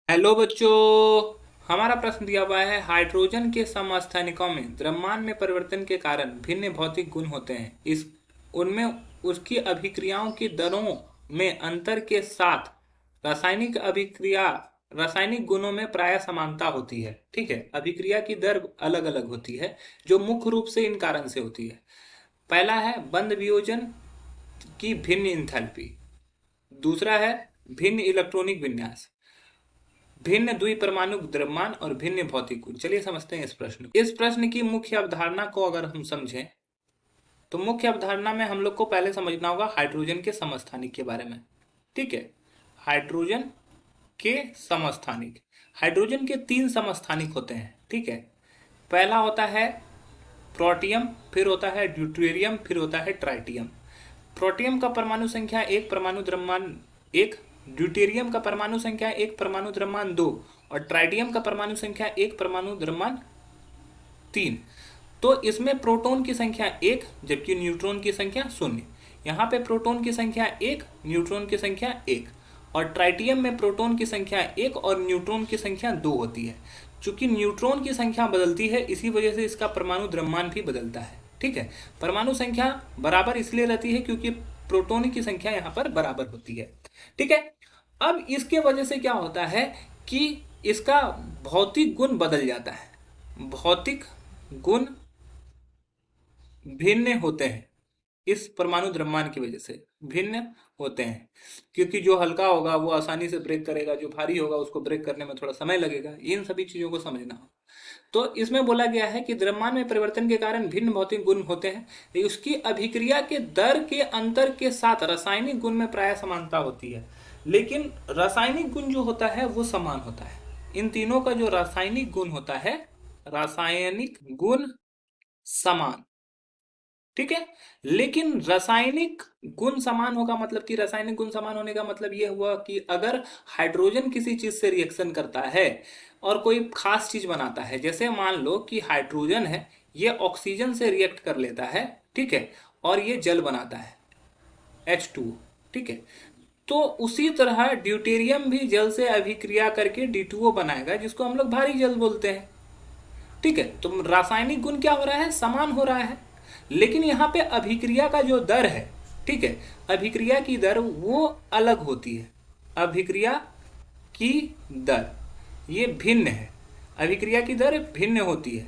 Hello बच्चों। हमारा प्रश्न दिया हुआ है, हाइड्रोजन के समस्थानिकों में द्रव्यमान में परिवर्तन के कारण भिन्न भौतिक गुण होते हैं। इस उनमें उसकी अभिक्रियाओं की दरों में अंतर के साथ रासायनिक गुणों में प्राय समानता होती है। ठीक है, अभिक्रिया की दर अलग अलग होती है जो मुख्य रूप से इन कारण से होती है। पहला है बंध वियोजन की भिन्न इंथैल्पी। दूसरा है भिन्न इलेक्ट्रॉनिक विन्यास, भिन्न द्विपरमाणु द्रव्यमान और भिन्न भौतिक गुण। चलिए समझते हैं इस प्रश्न की मुख्य अवधारणा को अगर हम समझें तो मुख्य अवधारणा में हम लोग को पहले समझना होगा हाइड्रोजन के समस्थानिक के बारे में। ठीक है, हाइड्रोजन के समस्थानिक, हाइड्रोजन के 3 समस्थानिक होते हैं। ठीक है, पहला होता है प्रोटियम, फिर होता है ड्यूटेरियम, फिर होता है ट्राइटियम। प्रोटियम का परमाणु संख्या 1, परमाणु द्रव्यमान 1, ड्यूटेरियम का परमाणु संख्या 1, परमाणु द्रव्यमान 2 और ट्राइटियम का परमाणु संख्या 1, परमाणु द्रव्यमान 3। तो इसमें प्रोटॉन की संख्या 1 जबकि न्यूट्रॉन की संख्या 0। यहाँ पे प्रोटॉन की संख्या 1, न्यूट्रॉन की संख्या 1 और ट्राइटियम में प्रोटॉन की संख्या 1 और न्यूट्रॉन की संख्या 2 होती है। चूंकि न्यूट्रॉन की संख्या बदलती है इसी वजह से इसका परमाणु द्रव्यमान भी बदलता है। ठीक है, परमाणु संख्या बराबर इसलिए रहती है क्योंकि प्रोटॉन की संख्या यहाँ पर बराबर होती है। ठीक है, अब इसके वजह से क्या होता है कि इसका भौतिक गुण बदल जाता है। भौतिक गुण भिन्न होते हैं, इस परमाणु द्रव्यमान की वजह से भिन्न होते हैं, क्योंकि जो हल्का होगा वो आसानी से ब्रेक करेगा, जो भारी होगा उसको ब्रेक करने में थोड़ा समय लगेगा। इन सभी चीजों को समझना होगा। तो इसमें बोला गया है कि द्रव्यमान में परिवर्तन के कारण भिन्न भौतिक गुण होते हैं। उसकी अभिक्रिया के दर के अंतर के साथ रासायनिक गुण में प्राय समानता होती है, लेकिन रासायनिक गुण जो होता है वो समान होता है। इन तीनों का जो रासायनिक गुण होता है, रासायनिक गुण समान। ठीक है, लेकिन रासायनिक गुण समान होगा मतलब कि रासायनिक गुण समान होने का मतलब यह हुआ कि अगर हाइड्रोजन किसी चीज से रिएक्शन करता है और कोई खास चीज बनाता है, जैसे मान लो कि हाइड्रोजन है, ये ऑक्सीजन से रिएक्ट कर लेता है। ठीक है, और ये जल बनाता है H2। ठीक है, तो उसी तरह ड्यूटेरियम भी जल से अभिक्रिया करके D2O बनाएगा, जिसको हम लोग भारी जल बोलते हैं। ठीक है, तो रासायनिक गुण क्या हो रहा है, समान हो रहा है, लेकिन यहाँ पे अभिक्रिया का जो दर है, ठीक है, अभिक्रिया की दर वो अलग होती है। अभिक्रिया की दर ये भिन्न है, अभिक्रिया की दर भिन्न होती है।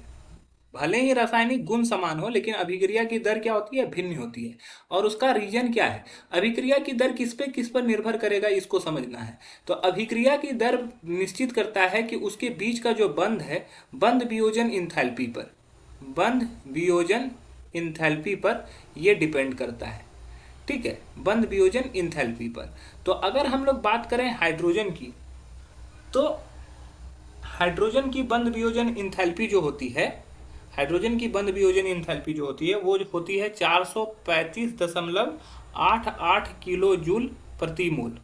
भले ही रासायनिक गुण समान हो लेकिन अभिक्रिया की दर क्या होती है, भिन्न होती है। और उसका रीजन क्या है, अभिक्रिया की दर किस पर निर्भर करेगा, इसको समझना है। तो अभिक्रिया की दर निश्चित करता है कि उसके बीच का जो बंध है, बंध वियोजन इंथैल्पी पर, बंध वियोजन इंथैल्पी पर यह डिपेंड करता है। ठीक है, बंध वियोजन इंथैल्पी पर। तो अगर हम लोग बात करें हाइड्रोजन की, तो हाइड्रोजन की बंध वियोजन इंथैल्पी जो होती है, हाइड्रोजन की बंध वियोजन इंथैल्पी जो होती है वो होती है 435.88 किलो जूल प्रति मोल।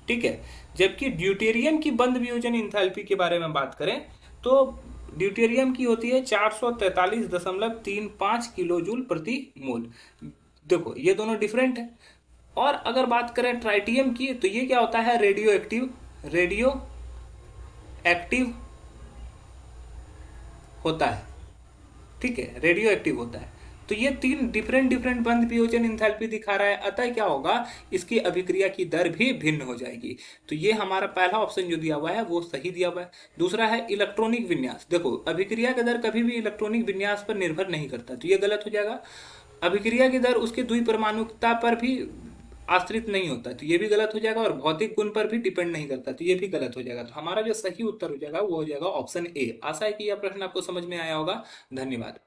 ठीक है, जबकि ड्यूटेरियम की बंध वियोजन इंथैल्पी के बारे में बात करें तो ड्यूटेरियम की होती है 443.35 किलो जूल प्रति मोल। देखो ये दोनों डिफरेंट है। और अगर बात करें ट्राइटियम की तो ये क्या होता है, रेडियो एक्टिव होता है। ठीक है, रेडियो एक्टिव होता है। तो ये 3 डिफरेंट बंध वियोजन इंथैल्पी दिखा रहा है, अतः क्या होगा, इसकी अभिक्रिया की दर भी भिन्न हो जाएगी। तो ये हमारा पहला ऑप्शन जो दिया हुआ है वो सही दिया हुआ है। दूसरा है इलेक्ट्रॉनिक विन्यास। देखो अभिक्रिया की दर कभी भी इलेक्ट्रॉनिक विन्यास पर निर्भर नहीं करता, तो ये गलत हो जाएगा। अभिक्रिया की दर उसके द्विपरमाणुकता पर भी आश्रित नहीं होता, तो ये भी गलत हो जाएगा। और भौतिक गुण पर भी डिपेंड नहीं करता, तो ये भी गलत हो जाएगा। तो हमारा जो सही उत्तर हो जाएगा वो हो जाएगा ऑप्शन ए। आशा है कि यह प्रश्न आपको समझ में आया होगा। धन्यवाद।